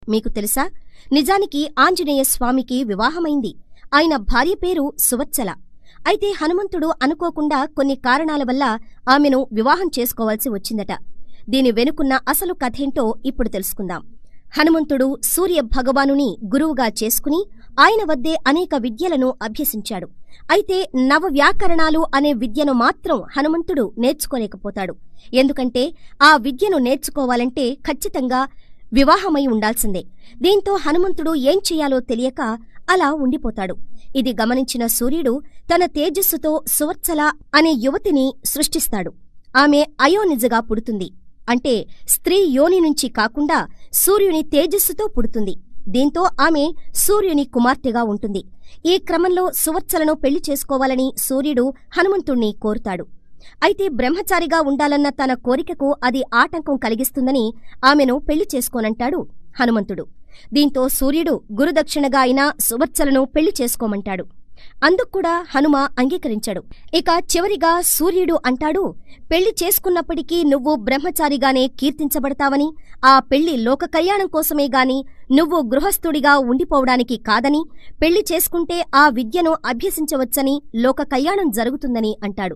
మీకు తెలుసా? నిజానికి ఆంజనేయ స్వామికి వివాహమైంది. ఆయన భార్య పేరు సువత్సల. అయితే హనుమంతుడు అనుకోకుండా కొన్ని కారణాల వల్ల ఆమెను వివాహం చేసుకోవాల్సి వచ్చిందట. దీని వెనుకున్న అసలు కథేంటో ఇప్పుడు తెలుసుకుందాం. హనుమంతుడు సూర్య భగవానుని గురువుగా చేసుకుని ఆయన వద్దే అనేక విద్యలను అభ్యసించాడు. అయితే నవవ్యాకరణాలు అనే విద్యను మాత్రం హనుమంతుడు నేర్చుకోలేకపోతాడు. ఎందుకంటే ఆ విద్యను నేర్చుకోవాలంటే ఖచ్చితంగా వివాహమై ఉండాల్సిందే. దీంతో హనుమంతుడు ఏం చెయ్యాలో తెలియక అలా ఉండిపోతాడు. ఇది గమనించిన సూర్యుడు తన తేజస్సుతో సువత్సల అనే యువతిని సృష్టిస్తాడు. ఆమె అయోనిజగా పుడుతుంది. అంటే స్త్రీ యోని నుంచి కాకుండా సూర్యుని తేజస్సుతో పుడుతుంది. దీంతో ఆమె సూర్యుని కుమార్తెగా ఉంటుంది. ఈ క్రమంలో సువత్సలను పెళ్లి చేసుకోవాలని సూర్యుడు హనుమంతుణ్ణి కోరుతాడు. అయితే బ్రహ్మచారిగా ఉండాలన్న తన కోరికకు అది ఆటంకం కలిగిస్తుందని ఆమెను పెళ్లి చేసుకోనంటాడు హనుమంతుడు. దీంతో సూర్యుడు గురుదక్షిణగా అయినా సువత్సలను పెళ్లి చేసుకోమంటాడు. అందుక్కూడా హనుమ అంగీకరించాడు. ఇక చివరిగా సూర్యుడు అంటాడు, పెళ్లి చేసుకున్నప్పటికీ నువ్వు బ్రహ్మచారిగానే కీర్తించబడతావని, ఆ పెళ్లి లోక కళ్యాణం కోసమే గాని నువ్వు గృహస్థుడిగా ఉండిపోవడానికి కాదని, పెళ్లి చేసుకుంటే ఆ విద్యను అభ్యసించవచ్చని, లోక కళ్యాణం జరుగుతుందని అంటాడు.